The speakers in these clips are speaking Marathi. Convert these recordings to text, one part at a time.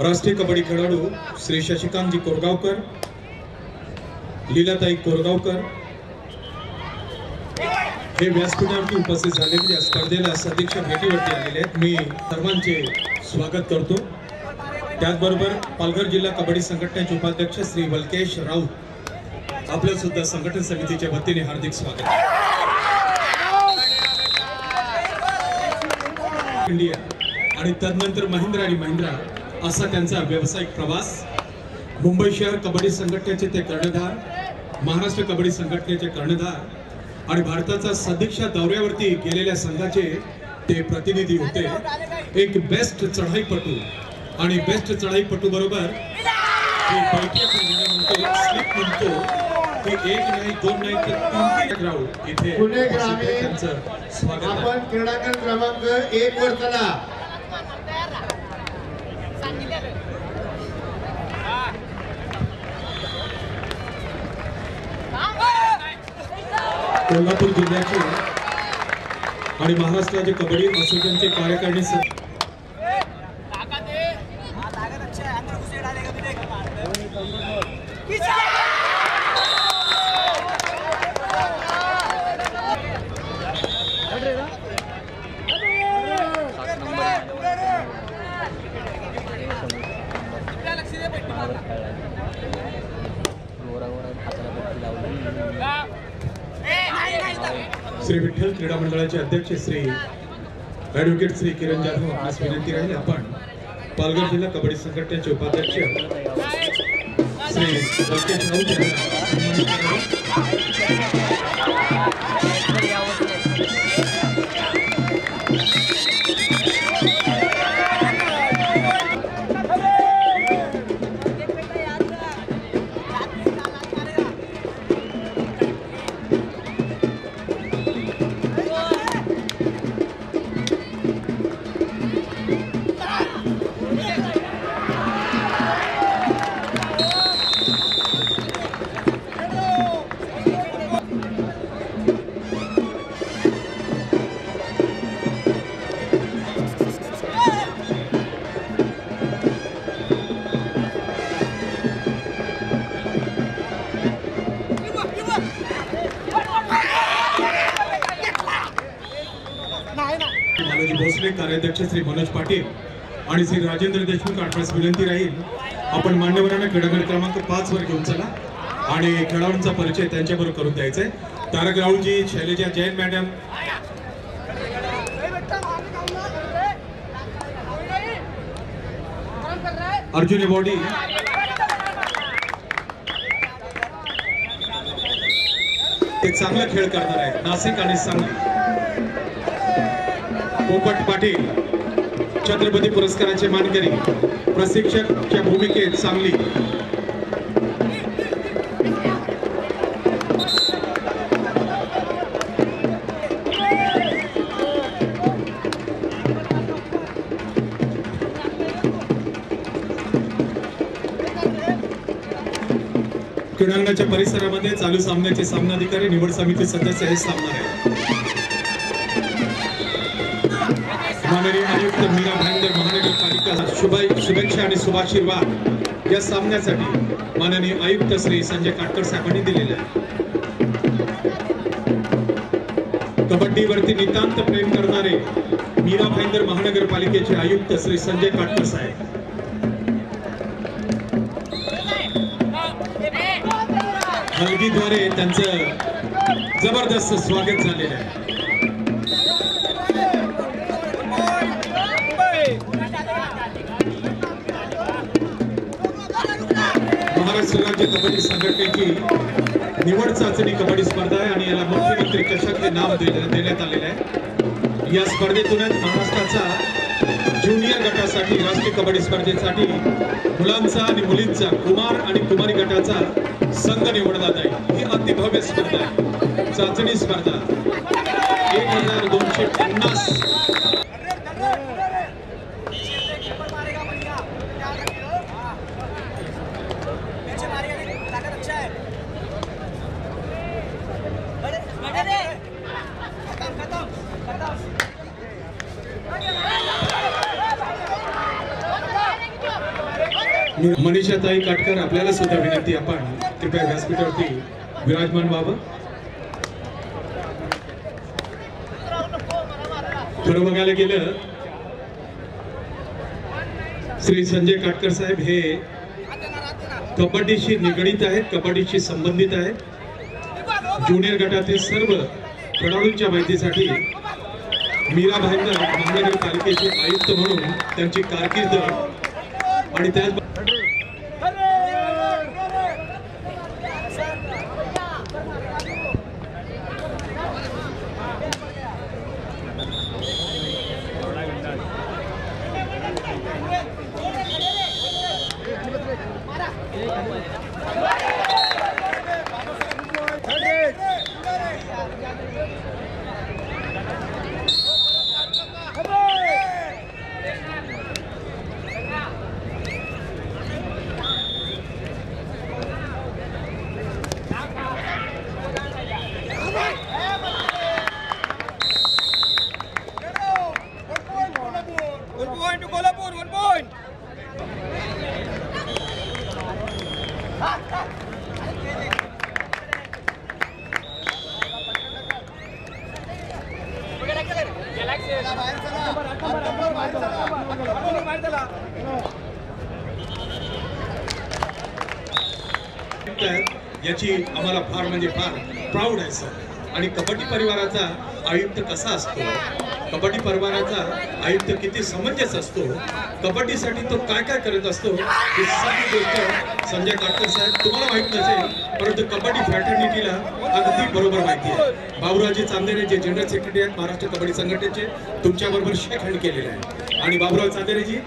राष्ट्रीय कबड्डी खेळाडू श्री शशिकांतजी कोरगावकर, लीलाताई कोरगावकर हे व्यासपीठावरती उपस्थित झालेले या स्पर्धेला सदीक्ष भेटीवरती आलेले आहेत। मी सर्वांचे स्वागत करतो। त्याचबरोबर पालघर जिल्हा कबड्डी संघटनेचे उपाध्यक्ष श्री वलकेश राऊत आपल्या सुद्धा संघटन समितीच्या वतीने हार्दिक स्वागत। इंडिया आणि तदनंतर महिंद्रा आणि महिंद्रा असा त्यांचा व्यावसायिक प्रवास। मुंबई शहर कबड्डी संघटनेचे ते कर्णधार, महाराष्ट्र कबड्डी संघटनेचे कर्णधार आणि भारताचा सदीक्षा दौऱ्यावरती गेलेल्या संघाचे ते प्रतिनिधी होते। एक बेस्ट चढाईपटू आणि बेस्ट चढाईपटू बरोबर म्हणतो की एक नाही दोन नाही तर तीन राऊंड इथे पुणे ग्रामीण स्वागत। आपण क्रीडांगण क्रमांक 1 वर चला। कोल्हापूर जिल्ह्याचे आणि महाराष्ट्राचे कबड्डी असोसिएशनचे कार्यकारिणी श्री विठ्ठल क्रीडा मंडळाचे अध्यक्ष श्री ॲडव्होकेट श्री किरण जाधव आपणास विनंती राहील आपण पालघर जिल्हा कबड्डी संघटनेचे उपाध्यक्ष श्री वलकेश राऊत भोसले, कार्याध्यक्ष श्री मनोज पाटील आणि श्री राजेंद्र देशमुख आपणास विनंती राहील आपण मान्यवरांना क्रीडांगण क्रमांक 5 वर घेऊन चला आणि खेळाडूंचा परिचय त्यांच्याबरोबर करून द्यायचा आहे। तारक राऊजी, शैलजा जैन मॅडम, अर्जुन बॉडी, ते चांगला खेळ करणार आहे नाशिक आणि सांगली। पोपट पाटील छत्रपती पुरस्काराचे मानकरी, प्रशिक्षकच्या भूमिकेत सांगली। क्रीडांगणाच्या परिसरामध्ये चालू सामन्याचे सामनाधिकारी, निवड समिती सदस्य हे सामना आहे। माननीय आयुक्त मीरा भाईंदर महानगरपालिका शुभेच्छा आणि शुभाशीर्वाद या सामन्यासाठी माननीय आयुक्त श्री संजय काटकर साहेबांनी दिलेले आहे। कबड्डीवरती नितांत प्रेम करणारे मीरा भाईंदर महानगरपालिकेचे आयुक्त श्री संजय काटकर साहेब हलगीद्वारे त्यांचं जबरदस्त स्वागत झालेलं आहे। महाराष्ट्र राज्य कबड्डी संघटनेची निवड चाचणी कबड्डी स्पर्धा आहे आणि याला मुख्यमंत्री चषक हे नाव देण्यात आलेले आहे। या स्पर्धेतूनच महाराष्ट्राचा ज्युनियर गटासाठी राष्ट्रीय कबड्डी स्पर्धेसाठी मुलांचा आणि मुलींचा कुमार आणि कुमारी गटाचा संघ निवडला जाईल। ही अति भव्य स्पर्धा आहे, चाचणी स्पर्धा 1250। मनीषाताई काटकर आपल्याला सुद्धा विनंती, आपण कृपया व्यासपीठावरती विराजमान व्हावं. खरं बघायला गेलं श्री संजय काटकर साहेब हे कबड्डीशी निगडीत आहेत, कबड्डीशी संबंधित आहेत. ज्युनियर गटातील सर्व खेळाडूंच्या माहितीसाठी मीरा भाईंदर महानगरपालिकेचे आयुक्त म्हणून त्यांची कारकीर्द आणि त्याच याची आम्हाला फार म्हणजे फार प्राऊड आहे सर. आणि कबड्डी परिवाराचा आयुक्त कसा असतो, कबड्डी परिवाराचा आयुक्त किती समंजस असतो, कबड्डीसाठी तो काय काय करत असतो, ही सगळी गोष्ट संजय काटकर साहेब तुम्हाला माहित नसेल, परंतु कबड्डी फ्रॅटर्निटीला अगदी बरोबर माहिती आहे. बाबूरावजी चांदेरे जे जनरल सेक्रेटरी आहेत महाराष्ट्र कबड्डी संघटनेचे, तुमच्याबरोबर शेक हँड केलेले आहे. आणि बाबूराव चांदेरेजी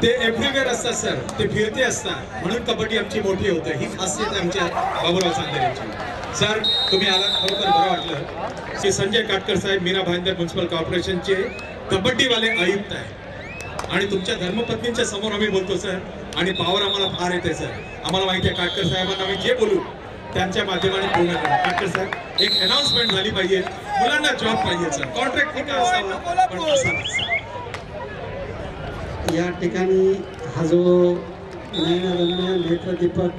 ते एव्हरीवेअर असतात सर, ते फिरते असतात, म्हणून कबड्डी आमची मोठी होते. ही खासियत आहे आमच्या बाबूराव चांदेरेची. सर तुम्ही आलात, खरोखर बरं वाटलं. श्री संजय काटकर साहेब मीरा भाईंदर म्युन्सिपल कॉर्पोरेशनचे कबड्डीवाले आयुक्त आहे. आणि तुमच्या धर्मपत्नींच्या समोर आम्ही बोलतो सर, आणि पावर आम्हाला फार येते सर. आम्हाला माहिती आहे काटकर साहेबांना आम्ही जे बोलू त्यांच्या माध्यमाने पूर्ण करा. काटकर साहेब एक अनाउन्समेंट झाली पाहिजे, मुलांना जॉब पाहिजे सर, कॉन्ट्रॅक्ट का असावा पण असावा. या ठिकाणी हा जो नयनरम्य नेत्रदीपक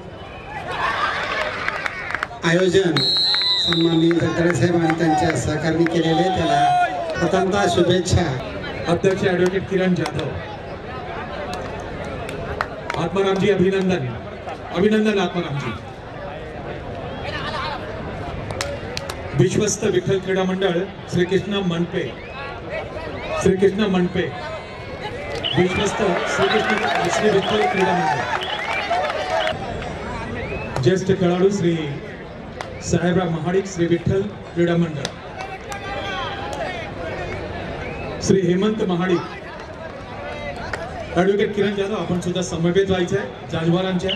आयोजन सन्माननीय जगदाळे साहेब आणि त्यांच्या सहकार्याने केलेले, त्याला प्रथमतः शुभेच्छा. अध्यक्ष ॲडव्होकेट किरण जाधव, आत्मारामजी अभिनंदन, अभिनंदन आत्मारामजी. विश्वस्त विठ्ठल क्रीडा मंडळ श्रीकृष्ण मनपे, श्रीकृष्ण मनपे विश्वस्त श्रीकृष्ण श्री विठ्ठल क्रीडा मंडळ. ज्येष्ठ खेळाडू श्री साहेबराव महाडिक श्री विठ्ठल क्रीडा मंडळ. श्री हेमंत महाडिक, ॲडव्होकेट किरण जाधव आपण सुद्धा समवेत व्हायचं आहे जाजवारांच्या.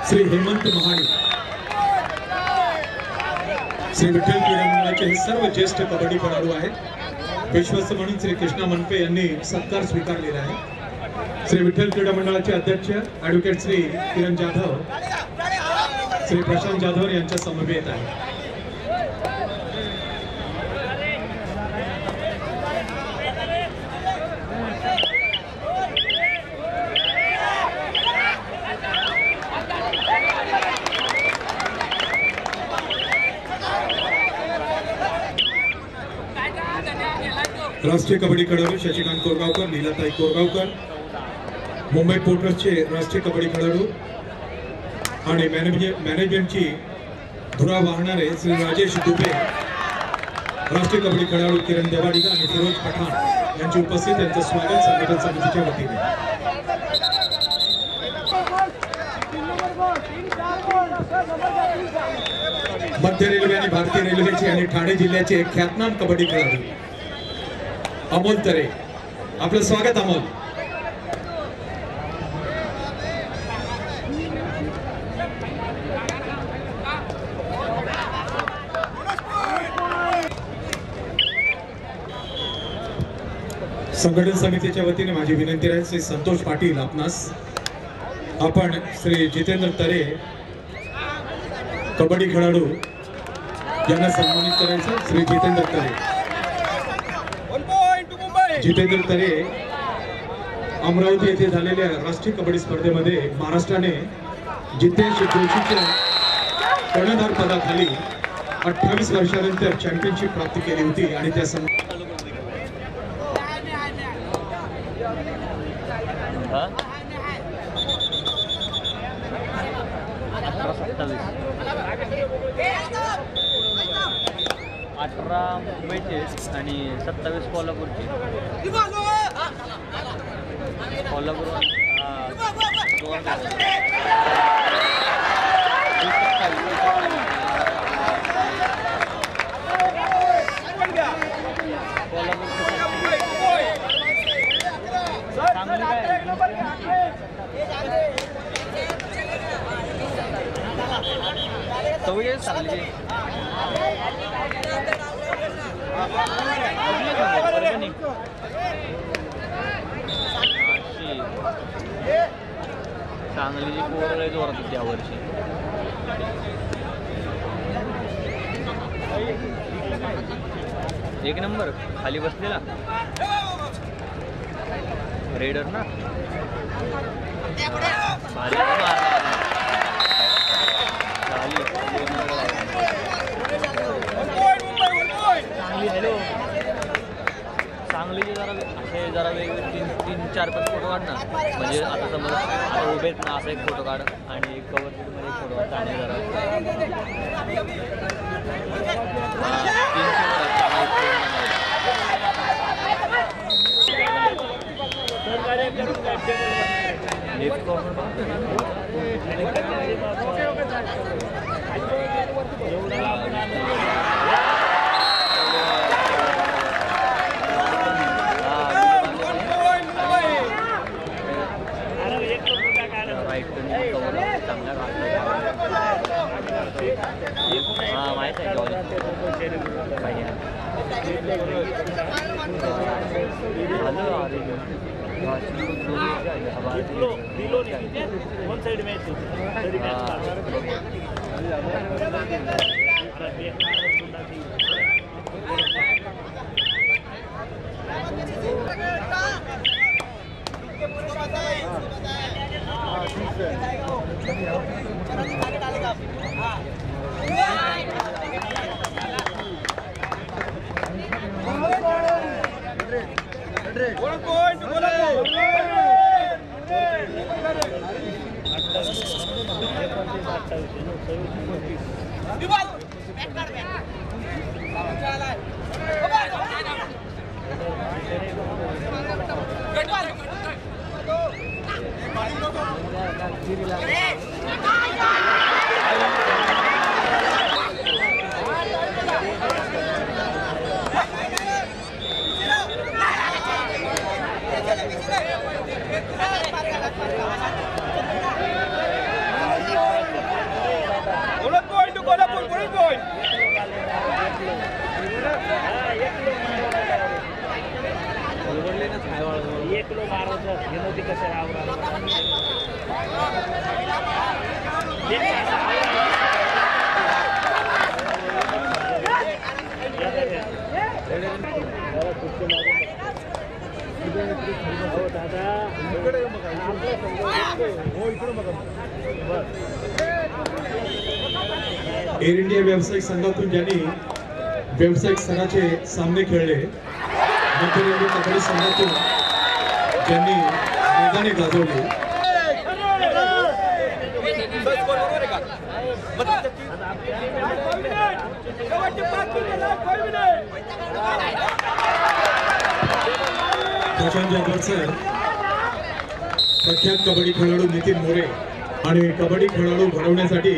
श्री हेमंत महाडिक, श्री विठ्ठल क्रीडा मंडळाचे हे सर्व ज्येष्ठ कबड्डी खेळाडू आहेत. विश्वस्त म्हणून श्री कृष्णा मनपे यांनी सत्कार स्वीकारलेला आहे. श्री विठ्ठल क्रीडा मंडळाचे अध्यक्ष ॲडव्होकेट श्री किरण जाधव, श्री प्रशांत जाधव यांच्या समवेत आहे. राष्ट्रीय कबड्डी खेळाडू शशिकांत कोरगावकर, लीलाताई कोरगावकर, मुंबई पोर्ट ट्रस्टचे राष्ट्रीय कबड्डी खेळाडू आणि मॅनेजमेंटची धुरा वाहणारे श्री राजेश दुबे, राष्ट्रीय कबड्डी खेळाडू किरण देवाडिगा आणि फिरोज पठाण यांची उपस्थित, यांचं स्वागत संघटन समितीच्या वतीने. मध्य रेल्वे आणि भारतीय रेल्वेचे आणि ठाणे जिल्ह्याचे ख्यातनाम कबड्डी खेळाडू अमोल तरे, आपलं स्वागत अमोल. संघटन समितीच्या वतीने माझी विनंती आहे श्री संतोष पाटील आपणास, आपण श्री जितेंद्र तरे कबड्डी खेळाडू यांना सन्मानित करायचं श्री जितेंद्र तरे. जितेंद्र तरे अमरावती येथे झालेल्या राष्ट्रीय कबड्डी स्पर्धेमध्ये महाराष्ट्राने जितेश जोशीच्या कर्णधार पदाखाली 28 वर्षानंतर चॅम्पियनशिप प्राप्त केली होती आणि त्या अठरा मुंबईचे आणि 27 कोल्हापूरचे. कोल्हापूर सांगलीची पोरं लय जोरात होती यावर्षी. एक नंबर खाली बसलेला रेडर ना. सांगलीचे जरा वेगवेगळे 3-4-5 फोटो काढ ना. म्हणजे आता समज आता उभेत ना असा एक फोटो काढ आणि एक कवर मध्ये एक फोटो काढ आणि जरा माहित आहे एअर इंडिया व्यावसायिक संघातून ज्यांनी व्यावसायिक स्तराचे सामने खेळले, मध्य रेल्वे कबड्डी संघातून ज्यांनी मैदाने गाजवली, प्रख्यात कबड्डी खेळाडू नितीन मोरे आणि कबड्डी खेळाडू घडवण्यासाठी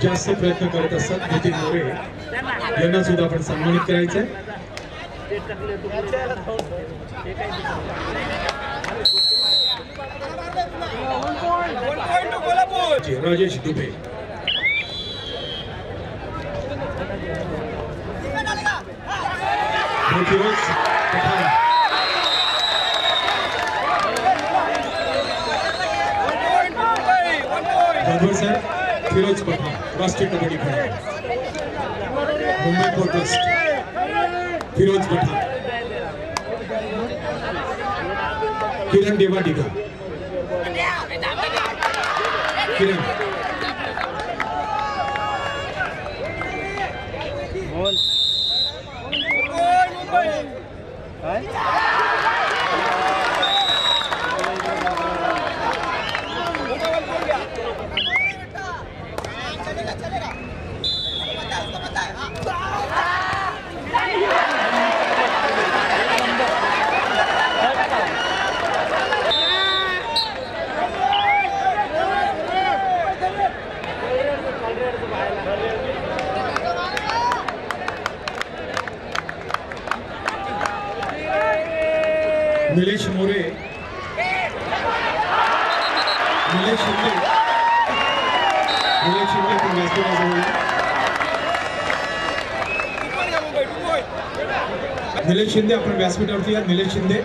जास्त प्रयत्न करत असतात नितीन मोरे यांना सुद्धा आपण सन्मानित करायचंय. राजेश दुबे, सर फिरोज पठाण राष्ट्रीय कबड्डी खेळाडू मुंबई पोर्ट ट्रस्ट फिरोज पठाण किरण देवाडिगा किरण निलेश मोरे निलेश शिंदे पण व्यासपीठाजवळ निलेश शिंदे आपण व्यासपीठावरती या निलेश शिंदे